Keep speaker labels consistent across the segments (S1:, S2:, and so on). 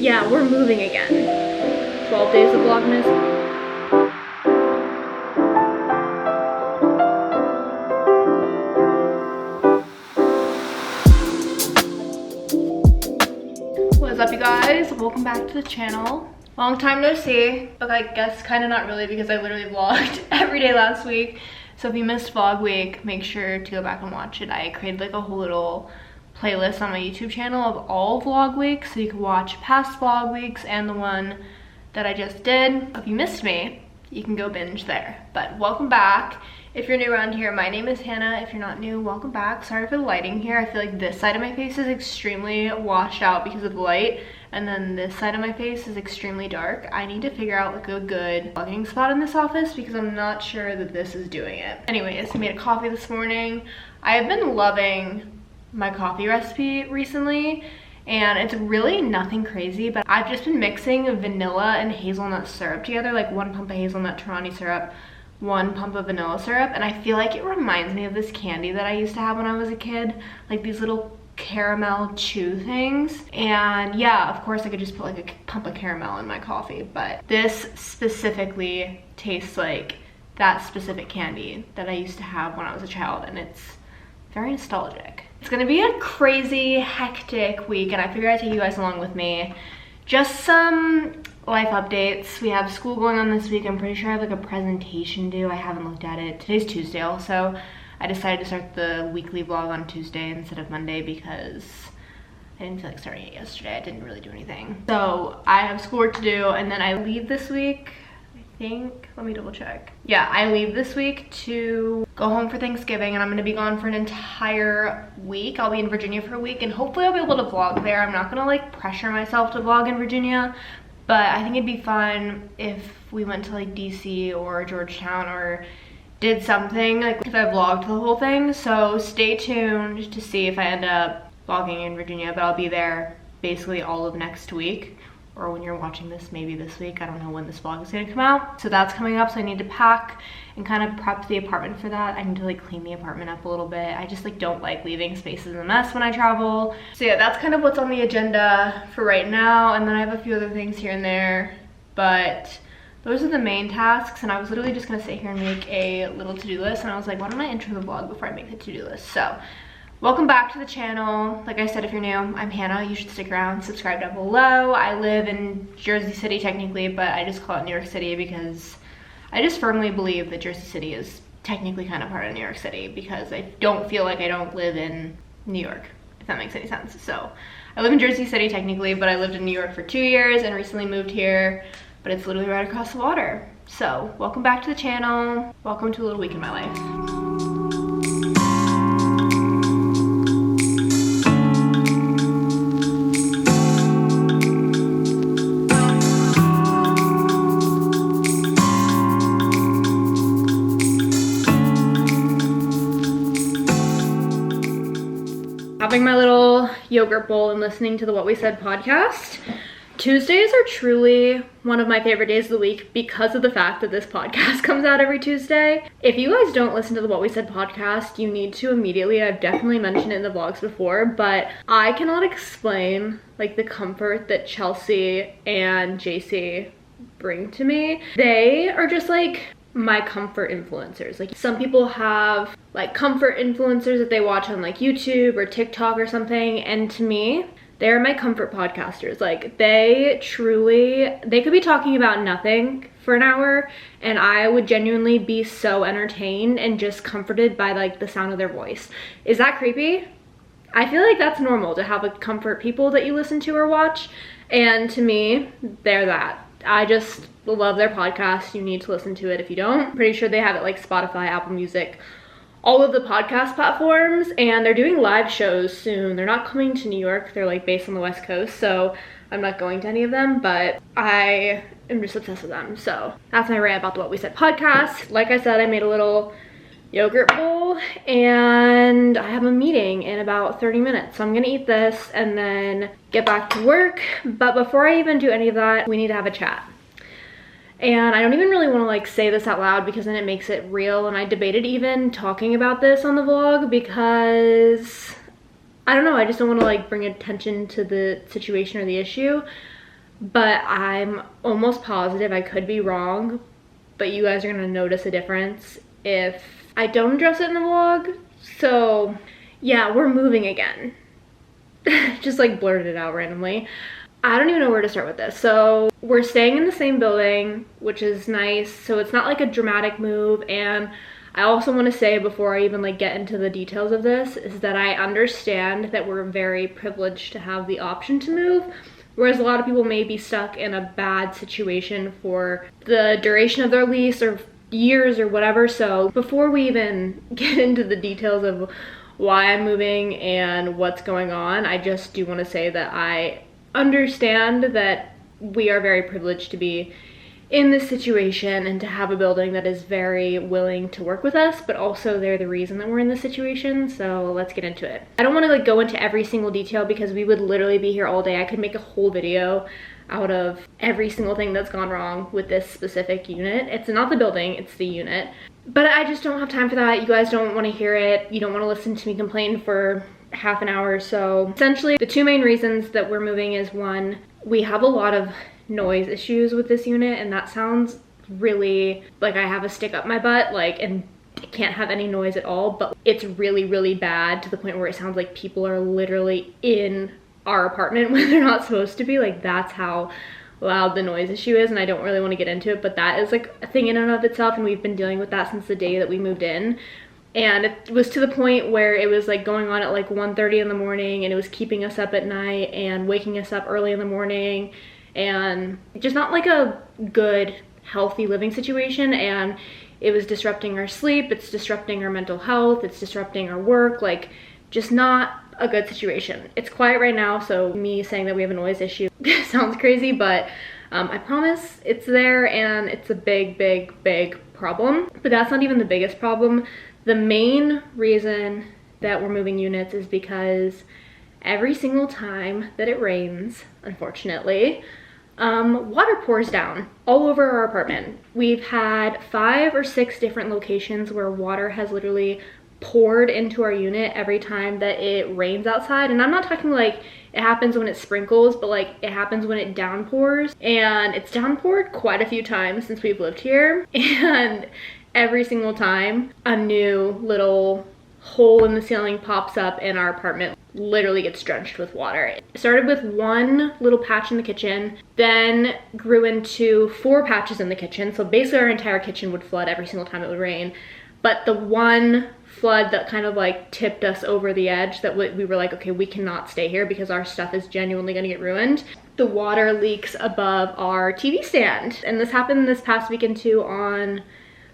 S1: Yeah, we're moving again. 12 days of Vlogmas. What's up, you guys? Welcome back to the channel. Long time no see, but I guess kind of not really because I literally vlogged every day last week. So if you missed vlog week, make sure to go back and watch it. I created like a whole little playlist on my YouTube channel of all vlog weeks, so you can watch past vlog weeks and the one that I just did. If you missed me, you can go binge there. But welcome back. If you're new around here, my name is Hannah. If you're not new, welcome back. Sorry for the lighting here. I feel like this side of my face is extremely washed out because of the light, and then this side of my face is extremely dark. I need to figure out like a good vlogging spot in this office because I'm not sure that this is doing it. Anyways, I made a coffee this morning. I have been loving my coffee recipe recently, and it's really nothing crazy, but I've just been mixing vanilla and hazelnut syrup together, like 1 pump of hazelnut Torani syrup, 1 pump of vanilla syrup, and I feel like it reminds me of this candy that I used to have when I was a kid, like these little caramel chew things. And yeah, of course I could just put like a pump of caramel in my coffee, but this specifically tastes like that specific candy that I used to have when I was a child, and it's very nostalgic. It's gonna be a crazy, hectic week, and I figured I'd take you guys along with me. Just some life updates. We have school going on this week. I'm pretty sure I have like a presentation due. I haven't looked at it. Today's Tuesday also. I decided to start the weekly vlog on Tuesday instead of Monday because I didn't feel like starting it yesterday. I didn't really do anything. So I have schoolwork to do, and then I leave this week. Let me double check. Yeah, I leave this week to go home for Thanksgiving, and I'm gonna be gone for an entire week. I'll be in Virginia for a week, and hopefully I'll be able to vlog there. I'm not gonna like pressure myself to vlog in Virginia, but I think it'd be fun if we went to like DC or Georgetown or did something, like if I vlogged the whole thing. So stay tuned to see if I end up vlogging in Virginia, but I'll be there basically all of next week, or when you're watching this, maybe this week. I don't know when this vlog is gonna come out. So that's coming up, so I need to pack and kind of prep the apartment for that. I need to like clean the apartment up a little bit. I just like don't like leaving spaces a mess when I travel. So yeah, that's kind of what's on the agenda for right now. And then I have a few other things here and there, but those are the main tasks. And I was literally just gonna sit here and make a little to-do list, and I was like, why don't I intro the vlog before I make the to-do list? So welcome back to the channel. Like I said, if you're new, I'm Hannah. You should stick around, subscribe down below. I live in Jersey City technically, but I just call it New York City because I just firmly believe that Jersey City is technically kind of part of New York City, because I don't feel like I don't live in New York, if that makes any sense. So I live in Jersey City technically, but I lived in New York for 2 years and recently moved here, but it's literally right across the water. So welcome back to the channel. Welcome to a little week in my life. Having my little yogurt bowl and listening to the What We Said podcast. Tuesdays are truly one of my favorite days of the week because of the fact that this podcast comes out every Tuesday. If you guys don't listen to the What We Said podcast, you need to immediately. I've definitely mentioned it in the vlogs before, but I cannot explain like the comfort that Chelsea and JC bring to me. They are just like my comfort influencers. Like some people have like comfort influencers that they watch on like YouTube or TikTok or something, and to me, they're my comfort podcasters. Like they could be talking about nothing for an hour and I would genuinely be so entertained and just comforted by like the sound of their voice. Is that creepy? I feel like that's normal to have like comfort people that you listen to or watch, and to me, they're that. I just love their podcast. You need to listen to it if you don't. Pretty sure they have it like Spotify, Apple Music, all of the podcast platforms, and they're doing live shows soon. They're not coming to New York. They're like based on the West Coast, so I'm not going to any of them, but I am just obsessed with them. So that's my rant about the What We Said podcast. Like I said, I made a little yogurt bowl and I have a meeting in about 30 minutes. So I'm gonna eat this and then get back to work. But before I even do any of that, we need to have a chat. And I don't even really want to like say this out loud because then it makes it real, and I debated even talking about this on the vlog because I don't know, I just don't want to like bring attention to the situation or the issue. but I'm almost positive, I could be wrong, but you guys are gonna notice a difference if I don't address it in the vlog. So yeah, we're moving again. Just like blurted it out randomly. I don't even know where to start with this. So we're staying in the same building, which is nice. So it's not like a dramatic move. And I also want to say, before I even like get into the details of this, is that I understand that we're very privileged to have the option to move, whereas a lot of people may be stuck in a bad situation for the duration of their lease or years or whatever. So before we even get into the details of why I'm moving and what's going on, I just do want to say that I understand that we are very privileged to be in this situation and to have a building that is very willing to work with us, but also they're the reason that we're in this situation. So let's get into it. I don't want to like go into every single detail because we would literally be here all day. I could make a whole video out of every single thing that's gone wrong with this specific unit. It's not the building, it's the unit. But I just don't have time for that. You guys don't want to hear it. You don't want to listen to me complain for half an hour. So essentially the two main reasons that we're moving is, one, we have a lot of noise issues with this unit, and that sounds really like I have a stick up my butt, like, and I can't have any noise at all, but it's really, really bad to the point where it sounds like people are literally in our apartment when they're not supposed to be. Like, that's how loud the noise issue is, and I don't really want to get into it, but that is like a thing in and of itself, and we've been dealing with that since the day that we moved in. And it was to the point where it was like going on at like 1:30 in the morning, and it was keeping us up at night and waking us up early in the morning, and just not like a good, healthy living situation. And it was disrupting our sleep, it's disrupting our mental health, it's disrupting our work, like just not a good situation. It's quiet right now, so me saying that we have a noise issue sounds crazy, but I promise it's there, and it's a big, big, big problem. But that's not even the biggest problem. The main reason that we're moving units is because every single time that it rains, unfortunately, water pours down all over our apartment. We've had 5 or 6 different locations where water has literally poured into our unit every time that it rains outside. And I'm not talking like it happens when it sprinkles, but like it happens when it downpours. And it's downpoured quite a few times since we've lived here. And every single time a new little hole in the ceiling pops up and our apartment literally gets drenched with water. It started with one little patch in the kitchen, then grew into 4 patches in the kitchen. So basically our entire kitchen would flood every single time it would rain. But the one flood that kind of like tipped us over the edge, that we were like, okay, we cannot stay here because our stuff is genuinely gonna get ruined. The water leaks above our TV stand. And this happened this past weekend too. On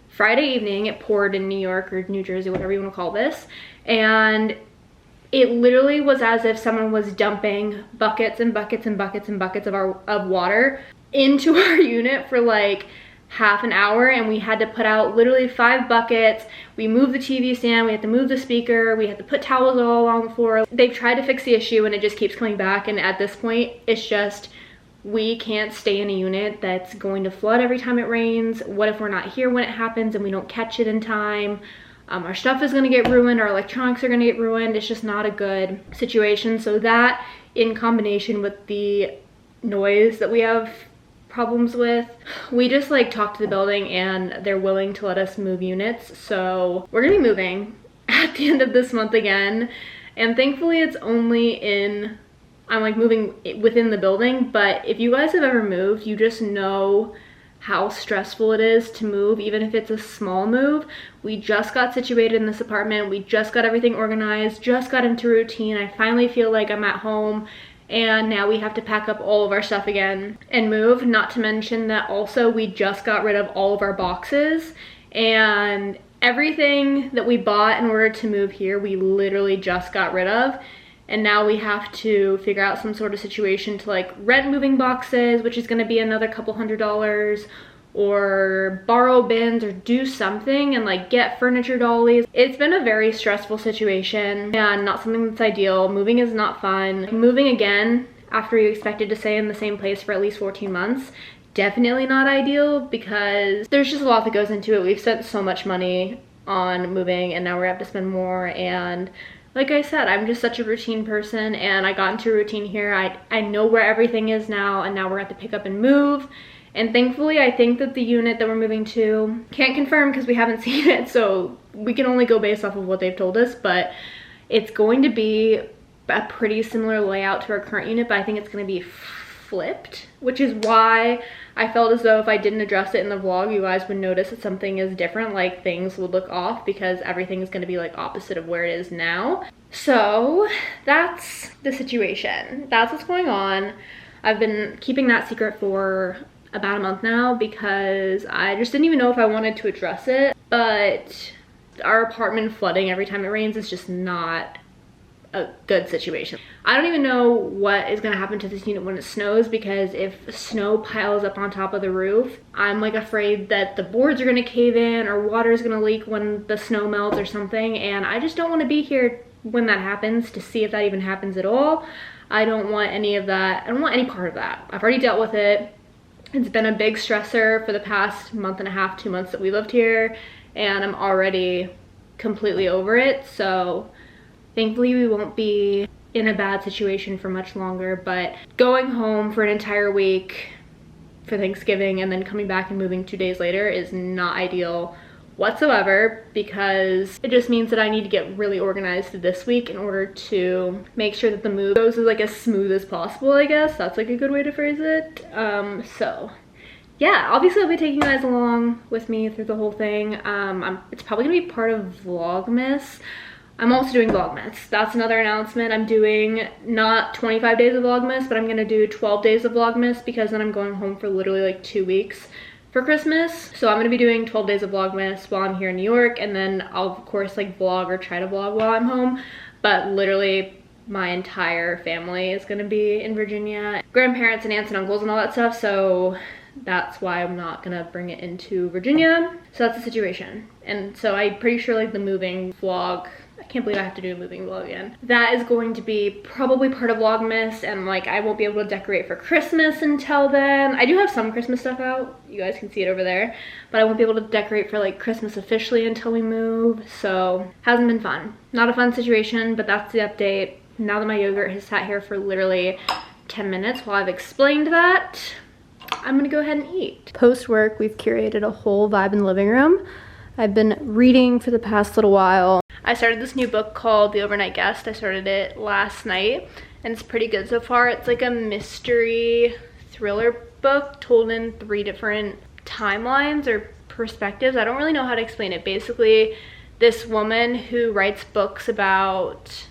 S1: Friday evening, it poured in New York or New Jersey, whatever you want to call this, and it literally was as if someone was dumping buckets and buckets and buckets and buckets of water into our unit for like half an hour, and we had to put out literally 5 buckets. We moved the TV stand, we had to move the speaker, we had to put towels all along the floor. They've tried to fix the issue and it just keeps coming back, and at this point it's just, we can't stay in a unit that's going to flood every time it rains. What if we're not here when it happens and we don't catch it in time? Our stuff is gonna get ruined, our electronics are gonna get ruined. It's just not a good situation. So that, in combination with the noise that we have problems with, we just like talked to the building and they're willing to let us move units. So we're gonna be moving at the end of this month again. And thankfully it's only in, I'm like moving within the building, but if you guys have ever moved, you just know how stressful it is to move, even if it's a small move. We just got situated in this apartment, we just got everything organized, just got into routine. I finally feel like I'm at home, and now we have to pack up all of our stuff again and move. Not to mention that also we just got rid of all of our boxes, and everything that we bought in order to move here, we literally just got rid of. And now we have to figure out some sort of situation to like rent moving boxes, which is gonna be another couple $100s, or borrow bins, or do something and like get furniture dollies. It's been a very stressful situation and not something that's ideal. Moving is not fun. Moving again after you expected to stay in the same place for at least 14 months, definitely not ideal, because there's just a lot that goes into it. We've spent so much money on moving and now we have to spend more, and like I said, I'm just such a routine person, and I got into a routine here. I know where everything is now, and now we're at the pick up and move. And thankfully, I think that the unit that we're moving to, can't confirm because we haven't seen it, so we can only go based off of what they've told us, but it's going to be a pretty similar layout to our current unit, but I think it's going to be flipped, which is why I felt as though if I didn't address it in the vlog, you guys would notice that something is different, like things would look off, because everything is going to be like opposite of where it is now. So that's the situation. That's what's going on. I've been keeping that secret for about a month now because I just didn't even know if I wanted to address it, but our apartment flooding every time it rains is just not a good situation. I don't even know what is going to happen to this unit when it snows, because if snow piles up on top of the roof, I'm like afraid that the boards are going to cave in or water is going to leak when the snow melts or something, and I just don't want to be here when that happens to see if that even happens at all. I don't want any of that. I don't want any part of that. I've already dealt with it. It's been a big stressor for the past month and a half, 2 months that we lived here, and I'm already completely over it. So thankfully we won't be in a bad situation for much longer, but going home for an entire week for Thanksgiving and then coming back and moving 2 days later is not ideal whatsoever, because it just means that I need to get really organized this week in order to make sure that the move goes like as smooth as possible, I guess. That's like a good way to phrase it. So yeah, obviously I'll be taking you guys along with me through the whole thing. It's probably gonna be part of Vlogmas. I'm also doing Vlogmas. That's another announcement. I'm doing not 25 days of Vlogmas, but I'm gonna do 12 days of Vlogmas, because then I'm going home for literally like 2 weeks for Christmas. So I'm gonna be doing 12 days of Vlogmas while I'm here in New York, and then I'll of course like vlog or try to vlog while I'm home, but literally my entire family is gonna be in Virginia. Grandparents and aunts and uncles and all that stuff, so that's why I'm not gonna bring it into Virginia. So that's the situation. And so I'm pretty sure like the moving vlog, I can't believe I have to do a moving vlog again, that is going to be probably part of Vlogmas, and like I won't be able to decorate for Christmas until then. I do have some Christmas stuff out, you guys can see it over there, but I won't be able to decorate for like Christmas officially until we move. So hasn't been fun. Not a fun situation, but that's the update. Now that my yogurt has sat here for literally 10 minutes while I've explained that, I'm gonna go ahead and eat. Post work, we've curated a whole vibe in the living room. I've been reading for the past little while. I started this new book called The Overnight Guest. I started it last night and it's pretty good so far. It's like a mystery thriller book told in 3 different timelines or perspectives. I don't really know how to explain it. Basically, this woman who writes books about,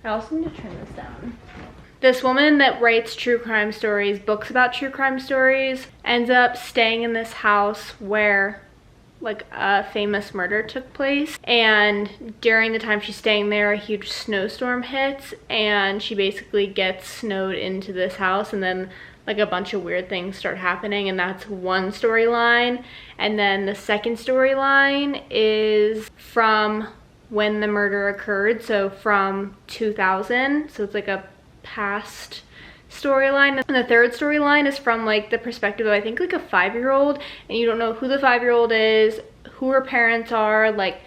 S1: I also need to turn this down. This woman that writes true crime stories, books about true crime stories, ends up staying in this house where like a famous murder took place, and during the time she's staying there a huge snowstorm hits and she basically gets snowed into this house, and then like a bunch of weird things start happening, and that's one storyline. And then the second storyline is from when the murder occurred, so from 2000, so it's like a past storyline. And the third storyline is from like the perspective of I think like a 5-year-old, and you don't know who the 5-year-old is, who her parents are, like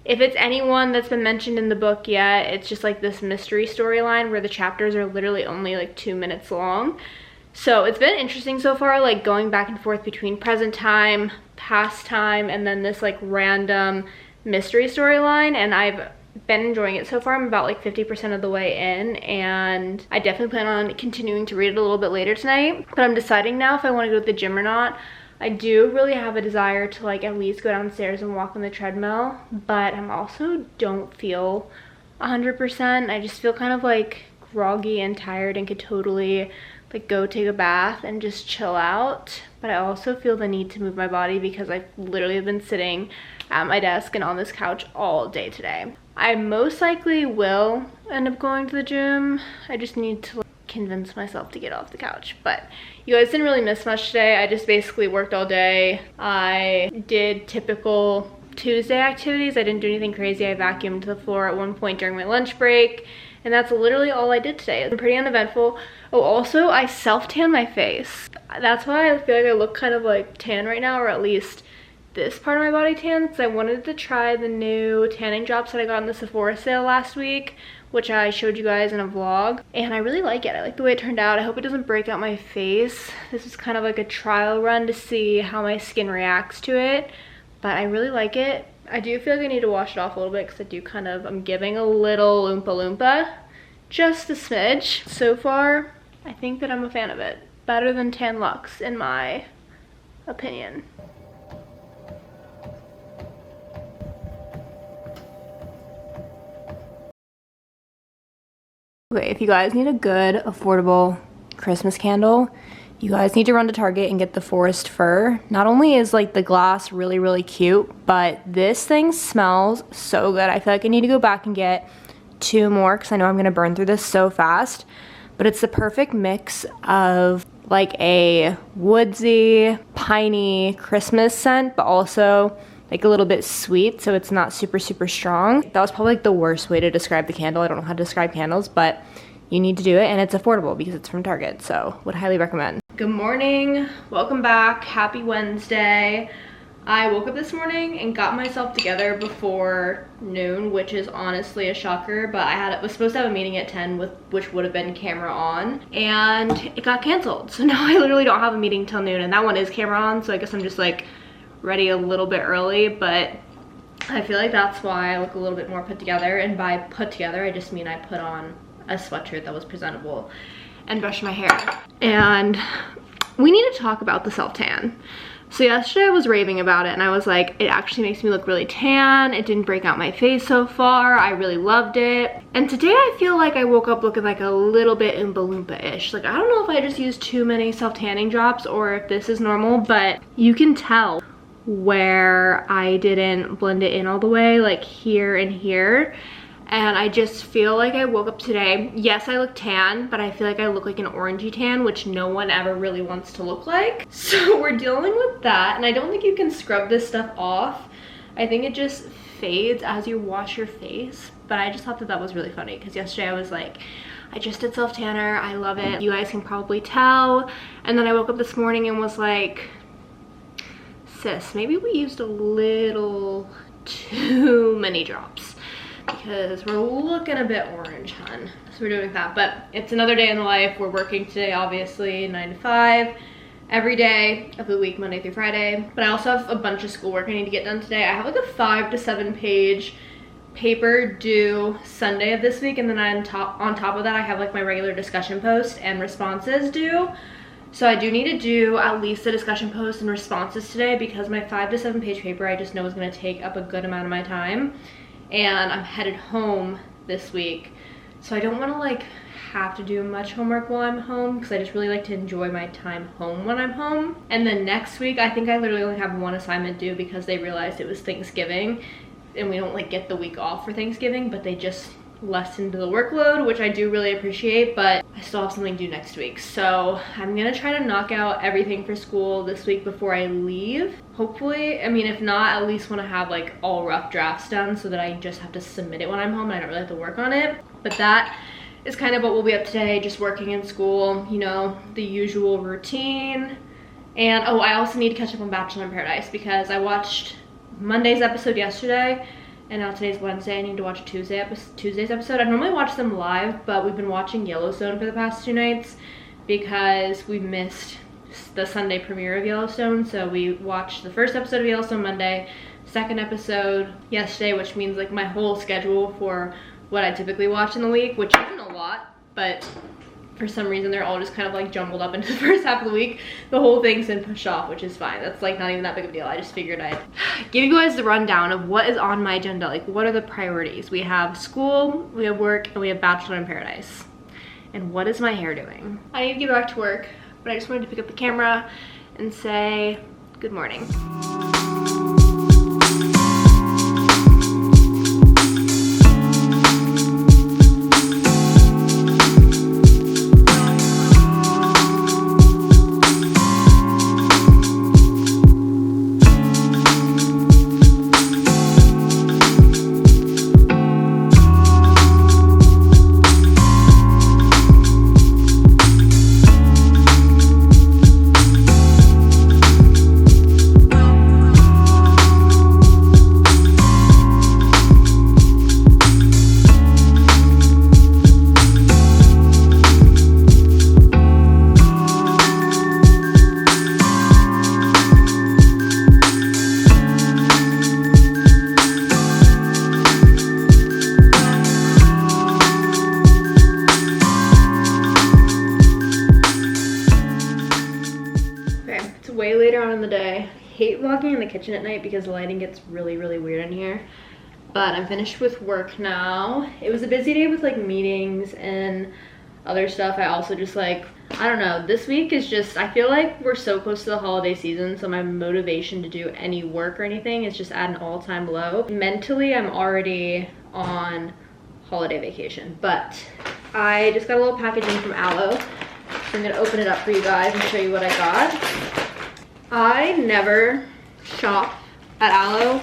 S1: if it's anyone that's been mentioned in the book yet. It's just like this mystery storyline where the chapters are literally only like 2 minutes long. So it's been interesting so far, like going back and forth between present time, past time, and then this like random mystery storyline, and I've been enjoying it so far. I'm about like 50% of the way in, and I definitely plan on continuing to read it a little bit later tonight, but I'm deciding now if I want to go to the gym or not. I do really have a desire to like at least go downstairs and walk on the treadmill, but I'm also don't feel 100%. I just feel kind of like groggy and tired and could totally like go take a bath and just chill out, but I also feel the need to move my body because I've literally been sitting at my desk and on this couch all day today. I most likely will end up going to the gym. I just need to like convince myself to get off the couch. But you guys didn't really miss much today. I just basically worked all day. I did typical Tuesday activities. I didn't do anything crazy. I vacuumed the floor at one point during my lunch break, and that's literally all I did today. It's pretty uneventful. Oh, also I self-tanned my face. That's why I feel like I look kind of like tan right now, or at least this part of my body tan because I wanted to try the new tanning drops that I got in the Sephora sale last week, which I showed you guys in a vlog, and I really like it. I like the way it turned out. I hope it doesn't break out my face. This is kind of like a trial run to see how my skin reacts to it, but I really like it. I do feel like I need to wash it off a little bit because I'm giving a little Oompa Loompa, just a smidge. So far, I think that I'm a fan of it. Better than Tan Luxe in my opinion. Okay, if you guys need a good, affordable Christmas candle, you guys need to run to Target and get the Forest Fir. Not only is like the glass really, really cute, but this thing smells so good. I feel like I need to go back and get 2 more because I know I'm gonna burn through this so fast. But it's the perfect mix of like a woodsy, piney Christmas scent, but also like a little bit sweet, so it's not super, super strong. That was probably like the worst way to describe the candle. I don't know how to describe candles, but you need to do it, and it's affordable because it's from Target, so would highly recommend. Good morning, welcome back, happy Wednesday. I woke up this morning and got myself together before noon, which is honestly a shocker, but I was supposed to have a meeting at 10, which would have been camera on, and it got canceled. So now I literally don't have a meeting till noon, and that one is camera on, so I guess I'm just like ready a little bit early, but I feel like that's why I look a little bit more put together. And by put together, I just mean I put on a sweatshirt that was presentable and brushed my hair. And we need to talk about the self-tan. So yesterday I was raving about it and I was like, it actually makes me look really tan. It didn't break out my face so far. I really loved it. And today I feel like I woke up looking like a little bit Oompa Loompa-ish. Like, I don't know if I just used too many self-tanning drops or if this is normal, but you can tell where I didn't blend it in all the way, like here and here. And I just feel like I woke up today, yes, I look tan, but I feel like I look like an orangey tan, which no one ever really wants to look like. So we're dealing with that, and I don't think you can scrub this stuff off. I think it just fades as you wash your face. But I just thought that that was really funny because yesterday I was like, I just did self-tanner, I love it. You guys can probably tell. And then I woke up this morning and was like, sis, maybe we used a little too many drops because we're looking a bit orange, hun. So we're doing that, but it's another day in the life. We're working today, obviously, 9 to 5, every day of the week, Monday through Friday. But I also have a bunch of schoolwork I need to get done today. I have like a 5 to 7 page paper due Sunday of this week, and then on top of that, I have like my regular discussion post and responses due. So I do need to do at least a discussion post and responses today because my 5 to 7 page paper I just know is going to take up a good amount of my time. And I'm headed home this week. So I don't want to like have to do much homework while I'm home because I just really like to enjoy my time home when I'm home. And then next week, I think I literally only have 1 assignment due because they realized it was Thanksgiving and we don't like get the week off for Thanksgiving, but they just lessened the workload, which I do really appreciate, but I still have something due next week. So I'm gonna try to knock out everything for school this week before I leave. Hopefully, I mean, if not, at least want to have like all rough drafts done so that I just have to submit it when I'm home and I don't really have to work on it. But that is kind of what we'll be up today, just working in school, you know, the usual routine. And oh, I also need to catch up on Bachelor in Paradise because I watched Monday's episode yesterday and now today's Wednesday. I need to watch Tuesday's episode. I normally watch them live, but we've been watching Yellowstone for the past 2 nights because we missed the Sunday premiere of Yellowstone. So we watched the first episode of Yellowstone Monday, second episode yesterday, which means like my whole schedule for what I typically watch in the week, which isn't a lot, but for some reason they're all just kind of like jumbled up into the first half of the week. The whole thing's been pushed off, which is fine. That's like not even that big of a deal. I just figured I'd give you guys the rundown of what is on my agenda. Like, what are the priorities? We have school, we have work, and we have Bachelor in Paradise. And what is my hair doing? I need to get back to work, but I just wanted to pick up the camera and say good morning. way later on in the day. I hate vlogging in the kitchen at night because the lighting gets really, really weird in here. But I'm finished with work now. It was a busy day with like meetings and other stuff. I also just like, I don't know, this week is just, I feel like we're so close to the holiday season, so my motivation to do any work or anything is just at an all-time low. Mentally, I'm already on holiday vacation, but I just got a little packaging from Aloe. So I'm gonna open it up for you guys and show you what I got. I never shop at Aloe,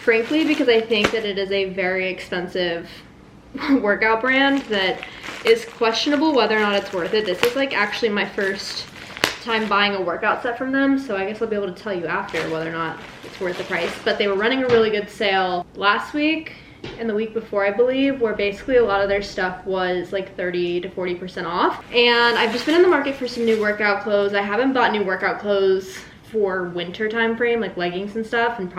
S1: frankly, because I think that it is a very expensive workout brand that is questionable whether or not it's worth it. This is like actually my first time buying a workout set from them, so I guess I'll be able to tell you after whether or not it's worth the price. But they were running a really good sale last week and the week before, I believe, where basically a lot of their stuff was like 30 to 40% off. And I've just been in the market for some new workout clothes. I haven't bought new workout clothes for winter time frame, like leggings and stuff, and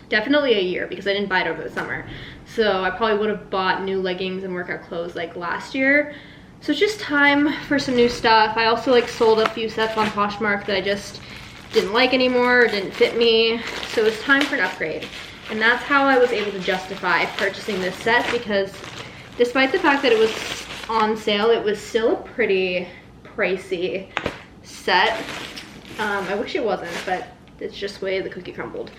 S1: definitely a year, because I didn't buy it over the summer. So I probably would have bought new leggings and workout clothes like last year. So it's just time for some new stuff. I also like sold a few sets on Poshmark that I just didn't like anymore or didn't fit me. So it's time for an upgrade. And that's how I was able to justify purchasing this set, because despite the fact that it was on sale, it was still a pretty pricey set. I wish it wasn't, but it's just the way the cookie crumbled.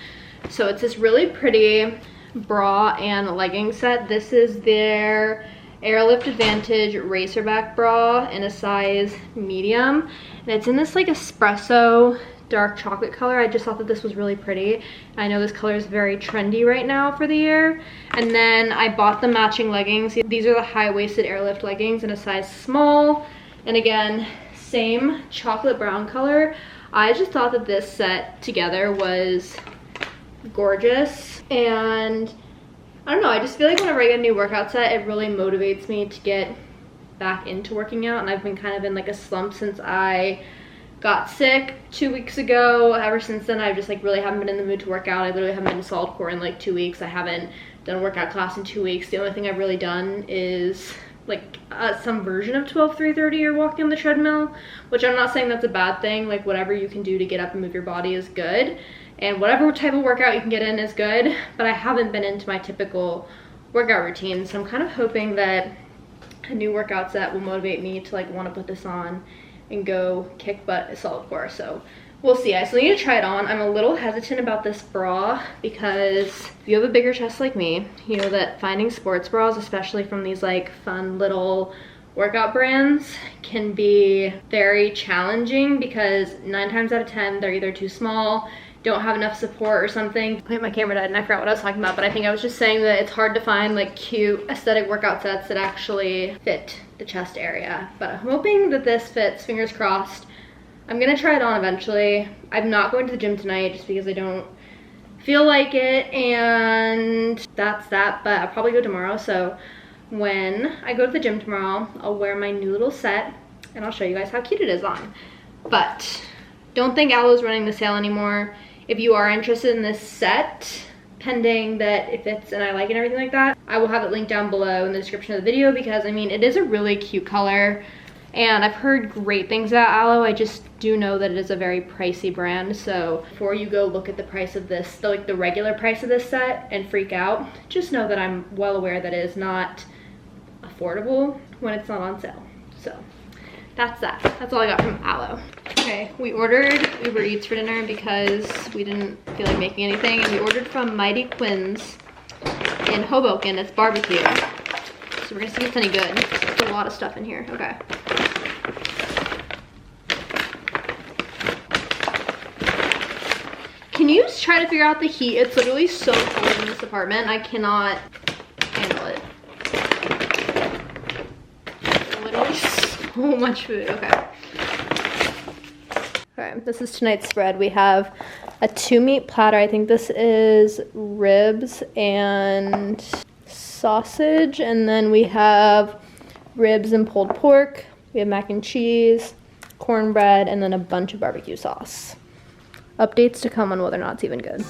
S1: So it's this really pretty bra and legging set. This is their Airlift Advantage Racerback bra in a size medium. And it's in this like espresso dark chocolate color. I just thought that this was really pretty. I know this color is very trendy right now for the year. And then I bought the matching leggings. These are the high-waisted Airlift leggings in a size small. And again, same chocolate brown color. I just thought that this set together was gorgeous. And I don't know, I just feel like whenever I get a new workout set, it really motivates me to get back into working out. And I've been kind of in like a slump since I got sick 2 weeks ago. Ever since then, I just like really haven't been in the mood to work out. I literally haven't been to solid core in like 2 weeks. I haven't done a workout class in 2 weeks. The only thing I've really done is like some version of 12-3-30 or walking on the treadmill, which I'm not saying that's a bad thing. Like whatever you can do to get up and move your body is good, and whatever type of workout you can get in is good, but I haven't been into my typical workout routine. So I'm kind of hoping that a new workout set will motivate me to like want to put this on and go kick butt at solid core. So we'll see. I still need to try it on. I'm a little hesitant about this bra because if you have a bigger chest like me, you know that finding sports bras, especially from these like fun little workout brands, can be very challenging because 9 times out of 10 they're either too small, don't have enough support or something. Wait, my camera died and I forgot what I was talking about, but I think I was just saying that it's hard to find like cute aesthetic workout sets that actually fit the chest area. But I'm hoping that this fits, fingers crossed. I'm gonna try it on eventually. I'm not going to the gym tonight just because I don't feel like it, and that's that, but I'll probably go tomorrow. So when I go to the gym tomorrow, I'll wear my new little set and I'll show you guys how cute it is on. But don't think Aloe's running the sale anymore. If you are interested in this set, pending that it fits and I like it and everything like that, I will have it linked down below in the description of the video, because I mean, it is a really cute color. And I've heard great things about Aloe. I just do know that it is a very pricey brand. So before you go look at the price of this, the regular price of this set, and freak out, just know that I'm well aware that it is not affordable when it's not on sale. So that's that. That's all I got from Aloe. Okay, we ordered Uber Eats for dinner because we didn't feel like making anything. And we ordered from Mighty Quinn's in Hoboken. It's barbecue. So we're gonna see if it's any good. There's a lot of stuff in here. Okay. Can you try to figure out the heat? It's literally so cold in this apartment. I cannot handle it. Literally so much food. Okay. Okay, this is tonight's spread. We have a 2-meat platter. I think this is ribs and sausage. And then we have ribs and pulled pork. We have mac and cheese, cornbread, and then a bunch of barbecue sauce. Updates to come on whether or not it's even good.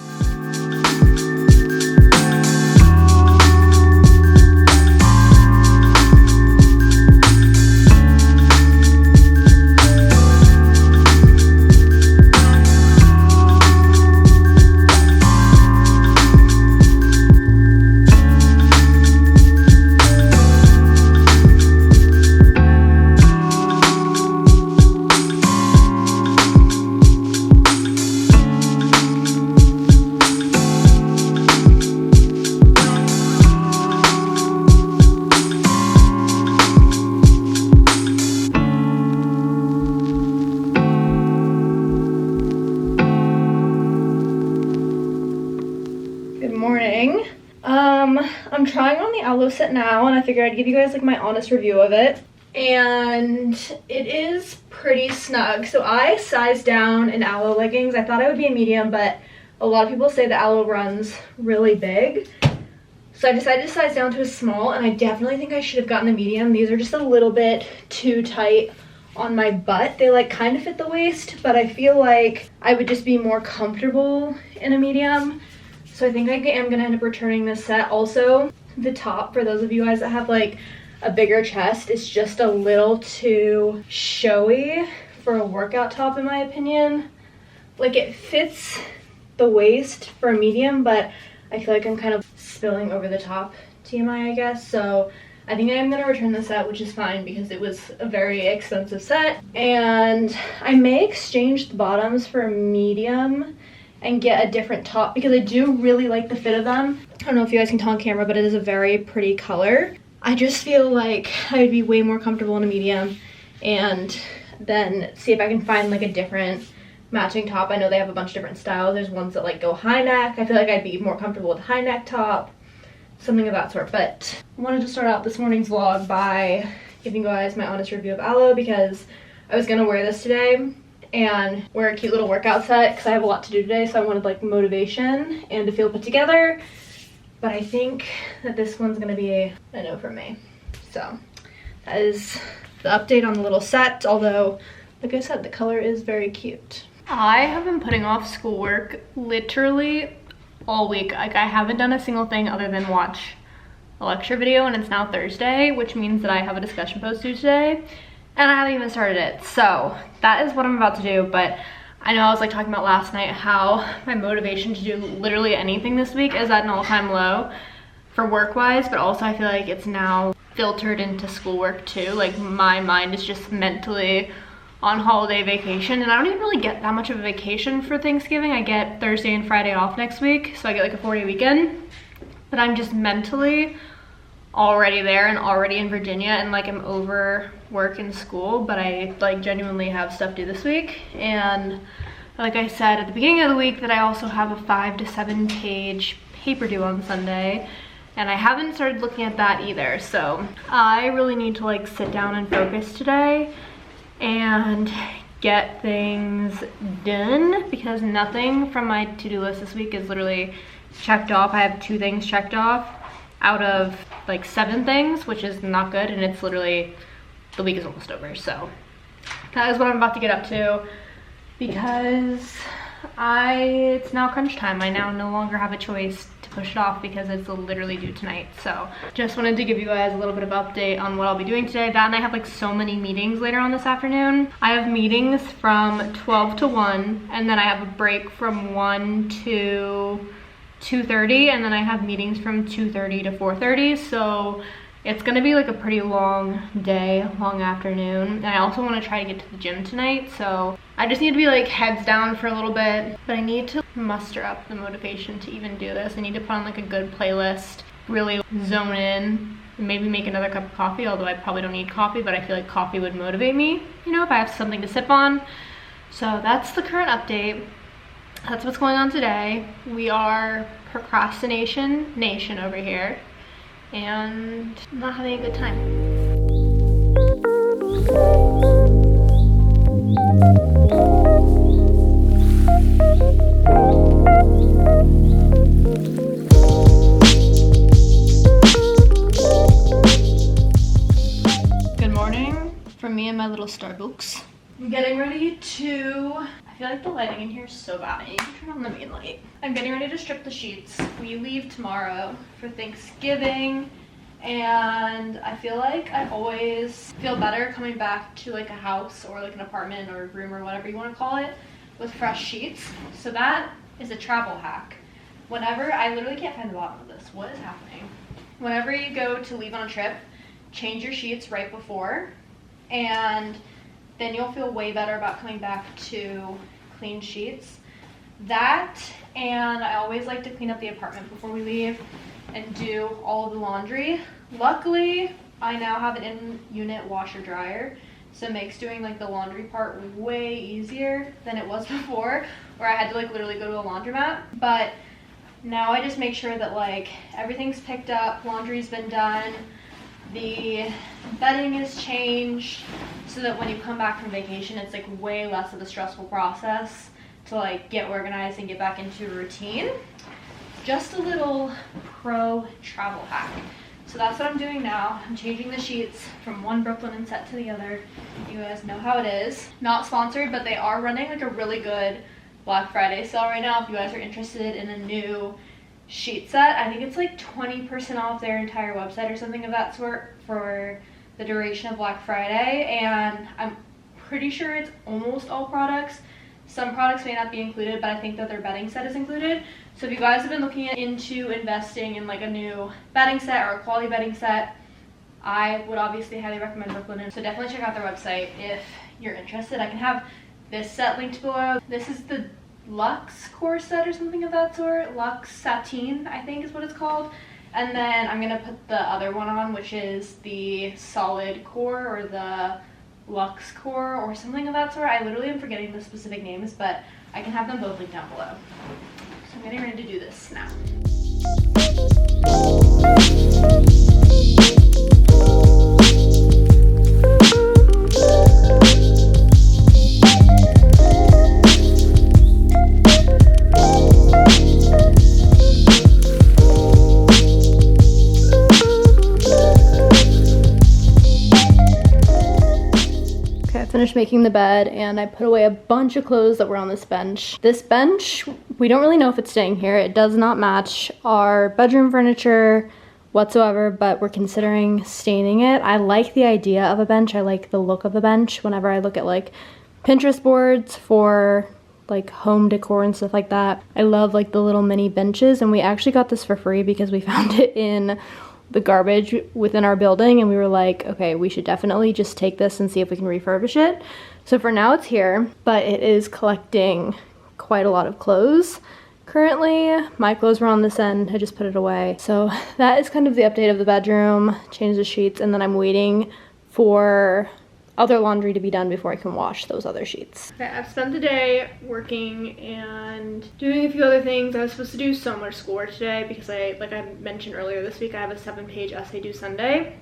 S1: I'm trying on the aloe set now, and I figured I'd give you guys like my honest review of it. And it is pretty snug. So I sized down in aloe leggings. I thought I would be a medium, but a lot of people say the aloe runs really big. So I decided to size down to a small, and I definitely think I should have gotten a medium. These are just a little bit too tight on my butt. They like kind of fit the waist, but I feel like I would just be more comfortable in a medium. So I think I am gonna end up returning this set. Also, the top, for those of you guys that have like a bigger chest, is just a little too showy for a workout top in my opinion. Like it fits the waist for a medium, but I feel like I'm kind of spilling over the top, TMI I guess. So I think I am gonna return this set, which is fine because it was a very expensive set. And I may exchange the bottoms for a medium and get a different top because I do really like the fit of them. I don't know if you guys can tell on camera, but it is a very pretty color. I just feel like I'd be way more comfortable in a medium, and then see if I can find like a different matching top. I know they have a bunch of different styles. There's ones that like go high neck. I feel like I'd be more comfortable with a high neck top, something of that sort. But I wanted to start out this morning's vlog by giving you guys my honest review of aloe because I was gonna wear this today and wear a cute little workout set because I have a lot to do today, so I wanted like motivation and to feel put together. But I think that this one's gonna be a no for me. So that is the update on the little set, although like I said, the color is very cute. I have been putting off schoolwork literally all week. Like I haven't done a single thing other than watch a lecture video, and it's now Thursday, which means that I have a discussion post due today, and I haven't even started it. So that is what I'm about to do. But I know I was like talking about last night how my motivation to do literally anything this week is at an all-time low for work-wise, but also I feel like it's now filtered into schoolwork too. Like my mind is just mentally on holiday vacation, and I don't even really get that much of a vacation for Thanksgiving. I get Thursday and Friday off next week, so I get like a 4-day weekend, but I'm just mentally already there and already in Virginia, and like I'm over work and school, but I like genuinely have stuff due this week. And like I said at the beginning of the week that I also have a 5 to 7 page paper due on Sunday, and I haven't started looking at that either. So I really need to like sit down and focus today and get things done because nothing from my to-do list this week is literally checked off. I have 2 things checked off out of like 7 things, which is not good, and it's literally, the week is almost over. So that is what I'm about to get up to because it's now crunch time. I now no longer have a choice to push it off because it's literally due tonight. So just wanted to give you guys a little bit of update on what I'll be doing today. That, and I have like so many meetings later on this afternoon. I have meetings from 12 to 1, and then I have a break from 1 to 2:30, and then I have meetings from 2:30 to 4:30. So it's gonna be like a pretty long day, long afternoon. And I also want to try to get to the gym tonight, so I just need to be like heads down for a little bit. But I need to muster up the motivation to even do this. I need to put on like a good playlist, really zone in, and maybe make another cup of coffee, although I probably don't need coffee, but I feel like coffee would motivate me, you know, if I have something to sip on. So that's the current update. That's what's going on today. We are procrastination nation over here, and I'm not having a good time. Good morning from me and my little Starbucks. I'm getting ready to, I feel like the lighting in here is so bad. I need to turn on the main light. I'm getting ready to strip the sheets. We leave tomorrow for Thanksgiving, and I feel like I always feel better coming back to like a house or like an apartment or a room or whatever you want to call it with fresh sheets. So that is a travel hack. Whenever, I literally can't find the bottom of this. What is happening? Whenever you go to leave on a trip, change your sheets right before, and then you'll feel way better about coming back to clean sheets. That, and I always like to clean up the apartment before we leave and do all of the laundry. Luckily, I now have an in-unit washer dryer, so it makes doing like the laundry part way easier than it was before, where I had to like literally go to a laundromat. But now I just make sure that like everything's picked up, laundry's been done, the bedding is changed, so that when you come back from vacation, it's like way less of a stressful process to like get organized and get back into a routine. Just a little pro travel hack. So that's what I'm doing now. I'm changing the sheets from one Brooklyn set to the other. You guys know how it is. Not sponsored, but they are running like a really good Black Friday sale right now. If you guys are interested in a new sheet set, I think it's like 20% off their entire website or something of that sort for the duration of Black Friday. And I'm pretty sure it's almost all products. Some products may not be included, but I think that their bedding set is included. So if you guys have been looking into investing in like a new bedding set or a quality bedding set, I would obviously highly recommend Brooklyn. So definitely check out their website if you're interested. I can have this set linked below. This is the Luxe Core set or something of that sort. Luxe Sateen, I think is what it's called. And then I'm gonna put the other one on, which is the Solid Core or the Luxe Core or something of that sort. I literally am forgetting the specific names, but I can have them both linked down below. So I'm getting ready to do this now. Finished making the bed, and I put away a bunch of clothes that were on this bench. This bench, we don't really know if it's staying here. It does not match our bedroom furniture whatsoever, but we're considering staining it. I like the idea of a bench. I like the look of a bench whenever I look at like Pinterest boards for like home decor and stuff like that. I love like the little mini benches, and we actually got this for free because we found it in the garbage within our building, and we were like, okay, we should definitely just take this and see if we can refurbish it. So for now it's here, but it is collecting quite a lot of clothes. Currently, my clothes were on this end. I just put it away. So that is kind of the update of the bedroom, change the sheets, and then I'm waiting for other laundry to be done before I can wash those other sheets. Okay, I've spent the day working and doing a few other things. I was supposed to do so much schoolwork today because like I mentioned earlier this week, I have a 7-page essay due Sunday.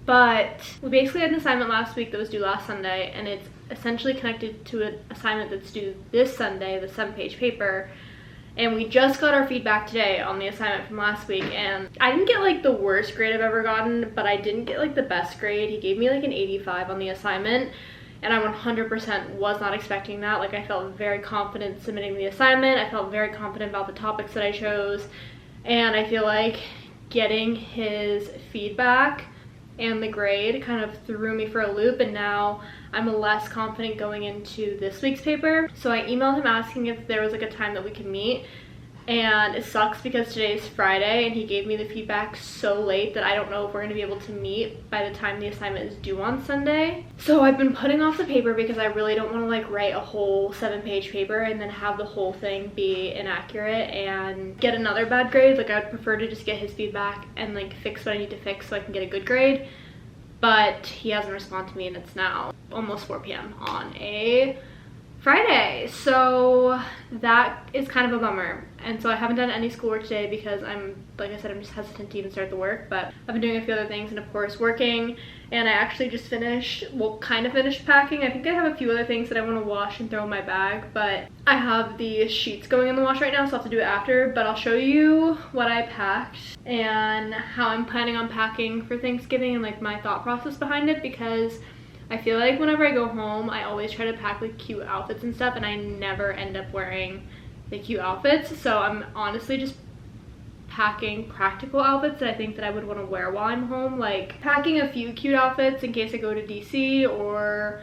S1: But we basically had an assignment last week that was due last Sunday, and it's essentially connected to an assignment that's due this Sunday, the 7-page paper. And we just got our feedback today on the assignment from last week, and I didn't get like the worst grade I've ever gotten, but I didn't get like the best grade. He gave me like an 85 on the assignment, and I 100% was not expecting that. Like, I felt very confident submitting the assignment. I felt very confident about the topics that I chose, and I feel like getting his feedback and the grade kind of threw me for a loop, and now I'm less confident going into this week's paper. So I emailed him asking if there was like a time that we could meet, and it sucks because today's Friday and he gave me the feedback so late that I don't know if we're going to be able to meet by the time the assignment is due on Sunday. So I've been putting off the paper because I really don't want to like write a whole 7-page paper and then have the whole thing be inaccurate and get another bad grade. Like, I would prefer to just get his feedback and like fix what I need to fix so I can get a good grade. But he hasn't responded to me, and it's now almost 4 p.m. on a Friday. So that is kind of a bummer. And so I haven't done any schoolwork today because like I said, I'm just hesitant to even start the work. But I've been doing a few other things, and of course working. And I actually just kind of finished packing. I think I have a few other things that I want to wash and throw in my bag, but I have the sheets going in the wash right now, so I'll have to do it after. But I'll show you what I packed and how I'm planning on packing for Thanksgiving and like my thought process behind it, because I feel like whenever I go home, I always try to pack like cute outfits and stuff, and I never end up wearing the cute outfits. So I'm honestly just packing practical outfits that I think that I would want to wear while I'm home, like packing a few cute outfits in case I go to DC, or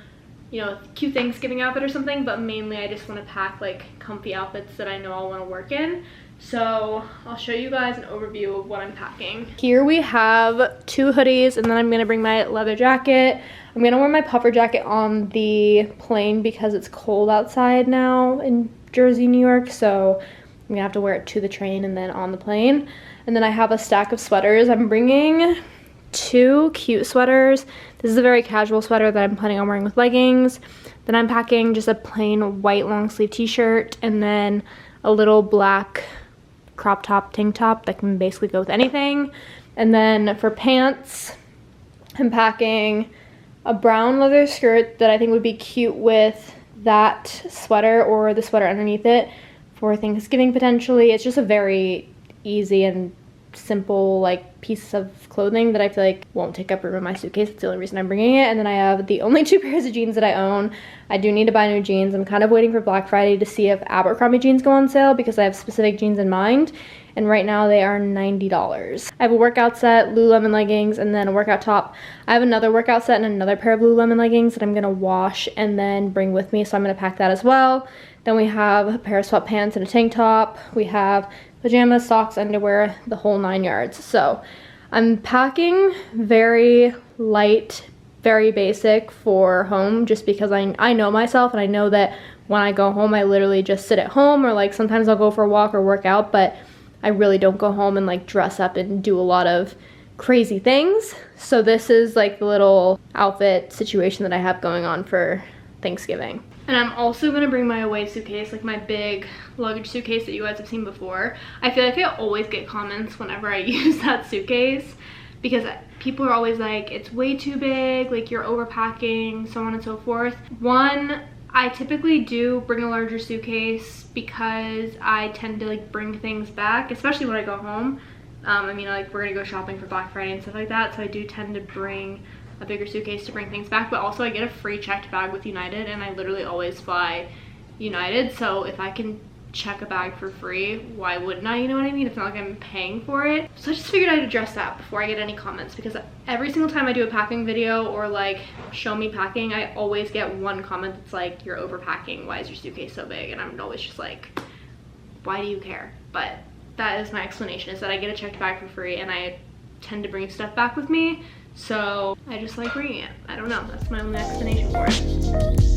S1: you know, cute Thanksgiving outfit or something, but mainly I just want to pack like comfy outfits that I know I'll want to work in. So I'll show you guys an overview of what I'm packing. Here we have 2 hoodies, and then I'm gonna bring my leather jacket. I'm gonna wear my puffer jacket on the plane because it's cold outside now in Jersey, New York, so I'm gonna have to wear it to the train and then on the plane. And then I have a stack of sweaters. I'm bringing 2 cute sweaters. This is a very casual sweater that I'm planning on wearing with leggings. Then I'm packing just a plain white long sleeve t-shirt, and then a little black crop top, tank top that can basically go with anything. And then for pants, I'm packing a brown leather skirt that I think would be cute with that sweater or the sweater underneath it for Thanksgiving potentially. It's just a very easy and simple like piece of clothing that I feel like won't take up room in my suitcase. That's the only reason I'm bringing it. And then I have the only 2 pairs of jeans that I own. I do need to buy new jeans. I'm kind of waiting for Black Friday to see if Abercrombie jeans go on sale because I have specific jeans in mind, and right now they are $90. I have a workout set, Lululemon leggings, and then a workout top. I have another workout set and another pair of Lululemon leggings that I'm gonna wash and then bring with me, so I'm gonna pack that as well. Then we have a pair of sweatpants and a tank top. We have pajamas, socks, underwear, the whole 9 yards. So I'm packing very light, very basic for home, just because I know myself, and I know that when I go home I literally just sit at home, or like sometimes I'll go for a walk or work out, but I really don't go home and like dress up and do a lot of crazy things. So this is like the little outfit situation that I have going on for Thanksgiving. And I'm also gonna bring my away suitcase, like my big luggage suitcase that you guys have seen before. I feel like I always get comments whenever I use that suitcase because people are always like, it's way too big, like you're overpacking, so on and so forth. One, I typically do bring a larger suitcase because I tend to like bring things back, especially when I go home. I mean, like we're gonna go shopping for Black Friday and stuff like that, so I do tend to bring a bigger suitcase to bring things back, but also I get a free checked bag with United, and I literally always fly United, so if I can check a bag for free, why wouldn't I, you know what I mean? It's not like I'm paying for it. So I just figured I'd address that before I get any comments, because every single time I do a packing video or like show me packing, I always get one comment that's like, you're overpacking, why is your suitcase so big? And I'm always just like, why do you care? But that is my explanation, is that I get a checked bag for free and I tend to bring stuff back with me, so I just like bringing it. I don't know, that's my only explanation for it.